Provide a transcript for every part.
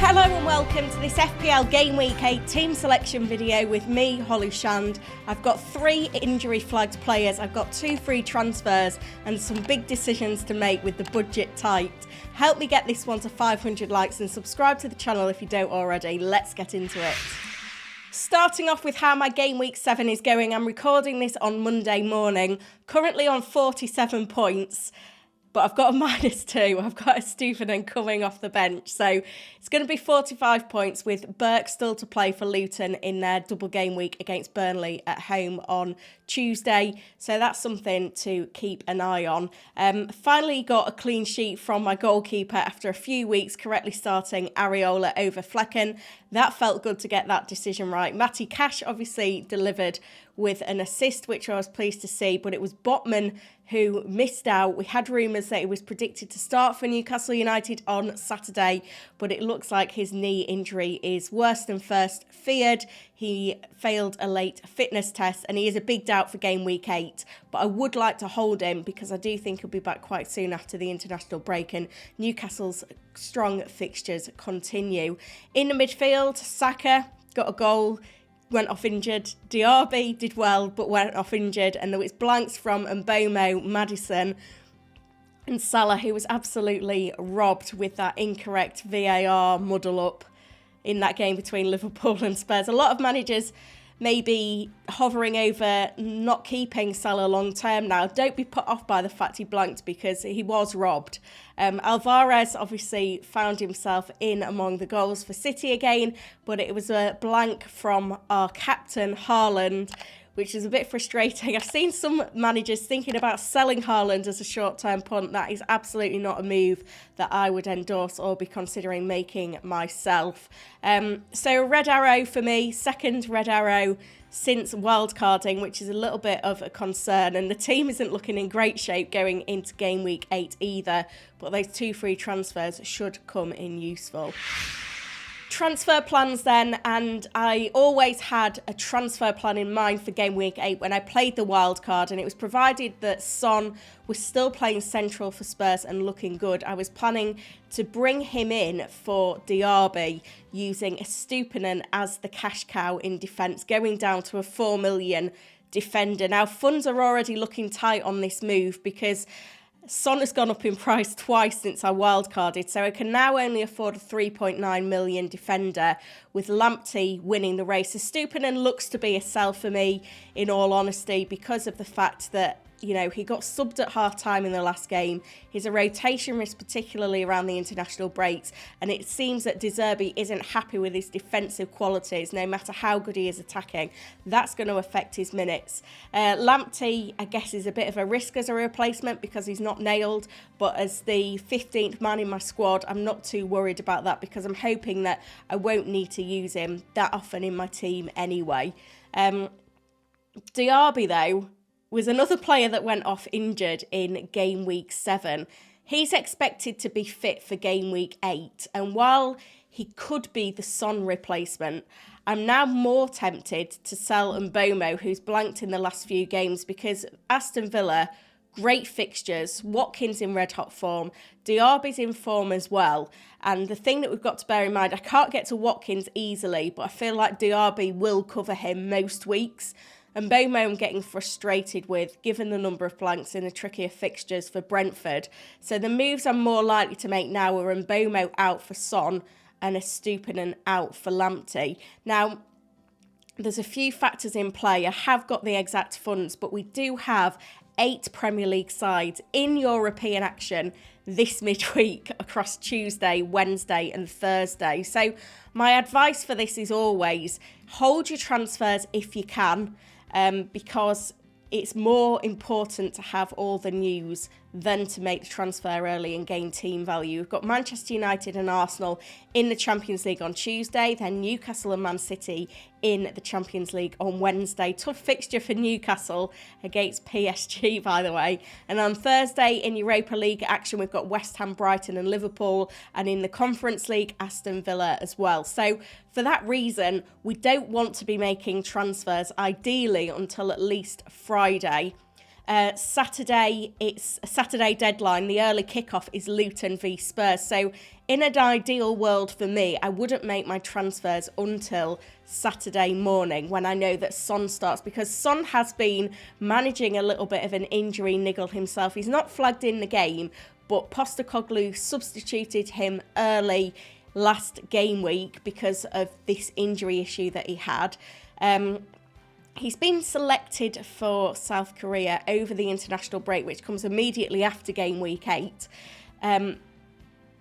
Hello and welcome to this FPL Gameweek 8 team selection video with me, Holly Shand. I've got 3 injury flagged players, I've got 2 free transfers and some big decisions to make with the budget tight. Help me get this one to 500 likes and subscribe to the channel if you don't already. Let's get into it. Starting off with how my Game Week 7 is going, I'm recording this on Monday morning, currently on 47 points. But I've got a -2. I've got a Stupinan coming off the bench. So it's going to be 45 points with Burke still to play for Luton in their double game week against Burnley at home on Tuesday. So that's something to keep an eye on. Finally got a clean sheet from my goalkeeper after a few weeks correctly starting Areola over Flecken. That felt good to get that decision right. Matty Cash obviously delivered with an assist, which I was pleased to see, but it was Botman who missed out. We had rumours that he was predicted to start for Newcastle United on Saturday, but it looks like his knee injury is worse than first feared. He failed a late fitness test and he is a big doubt for Game Week 8, but I would like to hold him because I do think he'll be back quite soon after the international break and Newcastle's strong fixtures continue. In the midfield, Saka got a goal, went off injured. Diaby did well, but went off injured. And there was blanks from Mbomo, Maddison and Salah, who was absolutely robbed with that incorrect VAR muddle up in that game between Liverpool and Spurs. A lot of managers may be hovering over not keeping Salah long term now. Don't be put off by the fact he blanked because he was robbed. Alvarez obviously found himself in among the goals for City again, but it was a blank from our captain Haaland, which is a bit frustrating. I've seen some managers thinking about selling Haaland as a short-term punt. That is absolutely not a move that I would endorse or be considering making myself. So red arrow for me, second red arrow since wildcarding, which is a little bit of a concern. And the team isn't looking in great shape going into Game Week 8 either, but those 2 free transfers should come in useful. Transfer plans then, and I always had a transfer plan in mind for Game Week 8 when I played the wild card, and it was provided that Son was still playing central for Spurs and looking good. I was planning to bring him in for Diaby using Stupinan as the cash cow in defence, going down to a 4 million defender. Now funds are already looking tight on this move because Son has gone up in price twice since I wildcarded, so I can now only afford a 3.9 million defender, with Lamptey winning the race. So Stupinan looks to be a sell for me, in all honesty, because of the fact that, you know, he got subbed at half-time in the last game. He's a rotation risk, particularly around the international breaks, and it seems that De Zerbi isn't happy with his defensive qualities, no matter how good he is attacking. That's going to affect his minutes. Lamptey, I guess, is a bit of a risk as a replacement because he's not nailed, but as the 15th man in my squad, I'm not too worried about that because I'm hoping that I won't need to use him that often in my team anyway. Diaby, though, was another player that went off injured in Game Week 7. He's expected to be fit for Game Week 8, and while he could be the Son replacement, I'm now more tempted to sell Mbomo, who's blanked in the last few games, because Aston Villa, great fixtures, Watkins in red-hot form, Diaby's in form as well, and the thing that we've got to bear in mind, I can't get to Watkins easily, but I feel like Diaby will cover him most weeks. And Mbomo I'm getting frustrated with, given the number of blanks in the trickier fixtures for Brentford. So the moves I'm more likely to make now are Mbomo out for Son and a Stupinan out for Lamptey. Now, there's a few factors in play. I have got the exact funds, but we do have 8 Premier League sides in European action this midweek across Tuesday, Wednesday and Thursday. So my advice for this is always hold your transfers if you can, because it's more important to have all the news than to make the transfer early and gain team value. We've got Manchester United and Arsenal in the Champions League on Tuesday, then Newcastle and Man City in the Champions League on Wednesday. Tough fixture for Newcastle against PSG, by the way. And on Thursday in Europa League action, we've got West Ham, Brighton and Liverpool. And in the Conference League, Aston Villa as well. So for that reason, we don't want to be making transfers ideally until at least Friday. Saturday, it's a Saturday deadline. The early kickoff is Luton v Spurs. So in an ideal world for me, I wouldn't make my transfers until Saturday morning when I know that Son starts, because Son has been managing a little bit of an injury niggle himself. He's not flagged in the game, but Postecoglou substituted him early last game week because of this injury issue that he had. He's been selected for South Korea over the international break, which comes immediately after game week 8.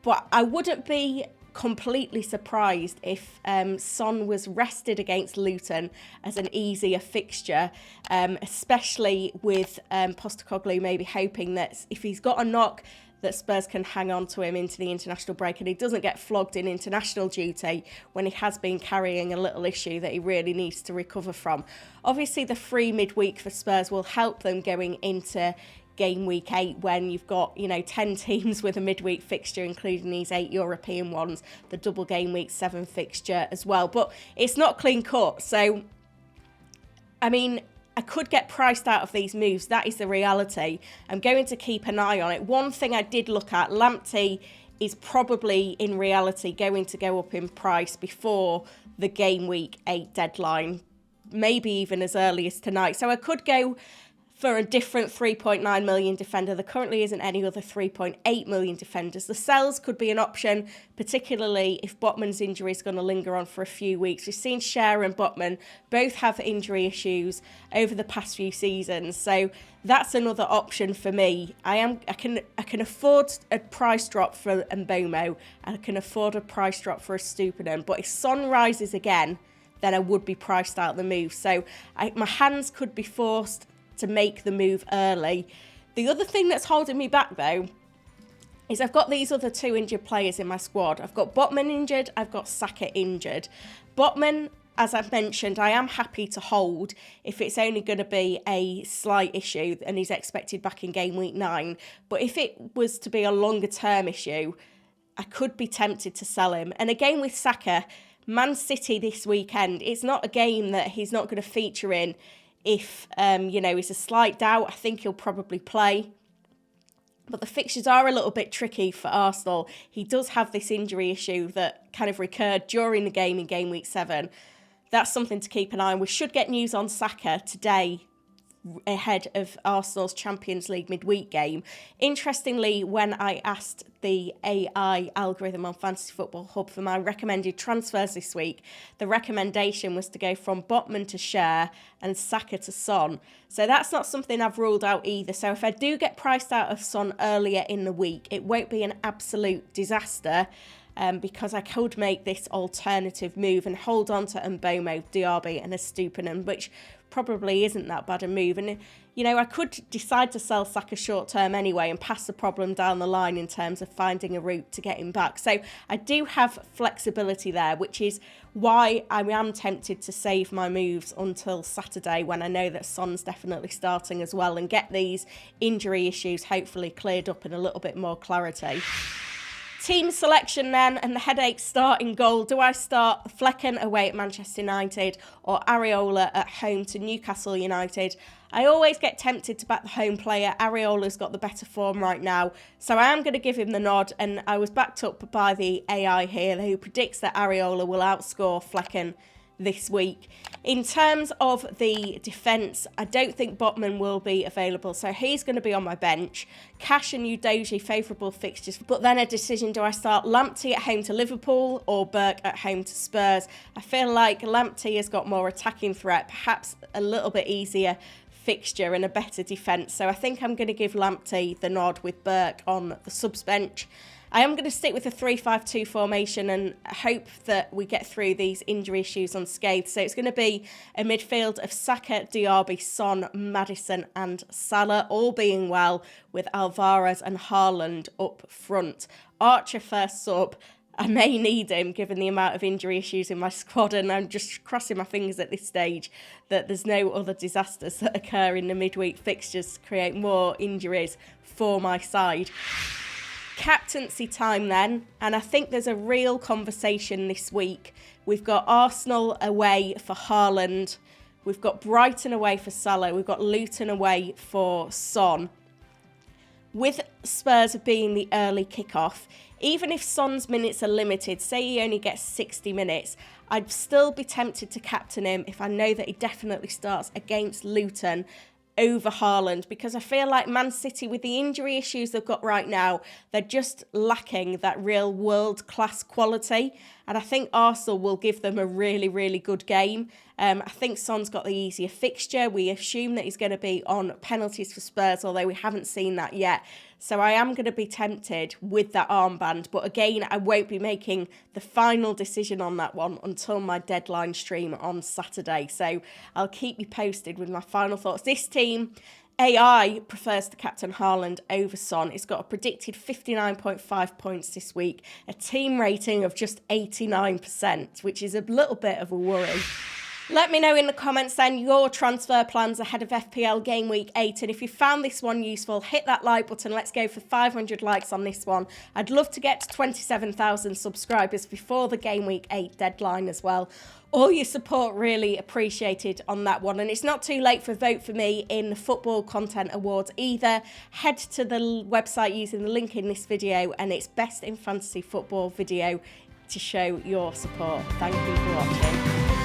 But I wouldn't be completely surprised if Son was rested against Luton as an easier fixture, especially with Postecoglou maybe hoping that if he's got a knock, that Spurs can hang on to him into the international break and he doesn't get flogged in international duty when he has been carrying a little issue that he really needs to recover from. Obviously, the free midweek for Spurs will help them going into game week 8 when you've got, 10 teams with a midweek fixture, including these 8 European ones, the double game week 7 fixture as well. But it's not clean cut. So, I could get priced out of these moves. That is the reality. I'm going to keep an eye on it. One thing I did look at, Lamptey is probably in reality going to go up in price before the game week 8 deadline, maybe even as early as tonight. So I could go for a different 3.9 million defender. There currently isn't any other 3.8 million defenders. The sells could be an option, particularly if Botman's injury is going to linger on for a few weeks. We've seen Schär and Botman both have injury issues over the past few seasons, so that's another option for me. I can afford a price drop for Mbomo, and I can afford a price drop for a Stupinan, but if Son rises again, then I would be priced out the move. So my hands could be forced to make the move early. The other thing that's holding me back though is I've got these other 2 injured players in my squad. I've got Botman injured, I've got Saka injured. Botman, as I've mentioned, I am happy to hold if it's only going to be a slight issue and he's expected back in game week 9. But if it was to be a longer term issue, I could be tempted to sell him. And again with Saka, Man City this weekend, it's not a game that he's not going to feature in. If, it's a slight doubt, I think he'll probably play. But the fixtures are a little bit tricky for Arsenal. He does have this injury issue that kind of recurred during the game in game week 7. That's something to keep an eye on. We should get news on Saka today ahead of Arsenal's Champions League midweek game. Interestingly, when I asked the AI algorithm on Fantasy Football Hub for my recommended transfers this week, the recommendation was to go from Botman to Schär and Saka to Son. So that's not something I've ruled out either. So if I do get priced out of Son earlier in the week, it won't be an absolute disaster, because I could make this alternative move and hold on to Mbomo, Diaby and a Stupinan, which probably isn't that bad a move. And, I could decide to sell Saka short term anyway and pass the problem down the line in terms of finding a route to get him back. So I do have flexibility there, which is why I am tempted to save my moves until Saturday when I know that Son's definitely starting as well, and get these injury issues hopefully cleared up and a little bit more clarity. Team selection then, and the headaches start in goal. Do I start Flecken away at Manchester United or Areola at home to Newcastle United? I always get tempted to back the home player. Areola's got the better form right now, so I am going to give him the nod, and I was backed up by the AI here who predicts that Areola will outscore Flecken this week. In terms of the defence, I don't think Botman will be available, so he's going to be on my bench. Cash and Udogie, favourable fixtures, but then a decision, do I start Lamptey at home to Liverpool or Burke at home to Spurs? I feel like Lamptey has got more attacking threat, perhaps a little bit easier fixture and a better defence, so I think I'm going to give Lamptey the nod with Burke on the subs bench. I am going to stick with a 3-5-2 formation and hope that we get through these injury issues unscathed. So it's going to be a midfield of Saka, Diaby, Son, Maddison and Salah, all being well, with Alvarez and Haaland up front. Archer first sub. I may need him given the amount of injury issues in my squad, and I'm just crossing my fingers at this stage that there's no other disasters that occur in the midweek fixtures to create more injuries for my side. Captaincy time then, and I think there's a real conversation this week. We've got Arsenal away for Haaland. We've got Brighton away for Salah. We've got Luton away for Son. With Spurs being the early kickoff, even if Son's minutes are limited, say he only gets 60 minutes, I'd still be tempted to captain him if I know that he definitely starts against Luton over Haaland, because I feel like Man City, with the injury issues they've got right now, they're just lacking that real world-class quality, and I think Arsenal will give them a really, really good game. I think Son's got the easier fixture. We assume that he's going to be on penalties for Spurs, although we haven't seen that yet. So I am going to be tempted with that armband. But again, I won't be making the final decision on that one until my deadline stream on Saturday. So I'll keep you posted with my final thoughts. This team, AI prefers to captain Haaland over Son. It's got a predicted 59.5 points this week, a team rating of just 89%, which is a little bit of a worry. Let me know in the comments then your transfer plans ahead of FPL Game Week 8. And if you found this one useful, hit that like button. Let's go for 500 likes on this one. I'd love to get to 27,000 subscribers before the Game Week 8 deadline as well. All your support really appreciated on that one. And it's not too late for Vote For Me in the Football Content Awards either. Head to the website using the link in this video, and it's Best in Fantasy Football video to show your support. Thank you for watching.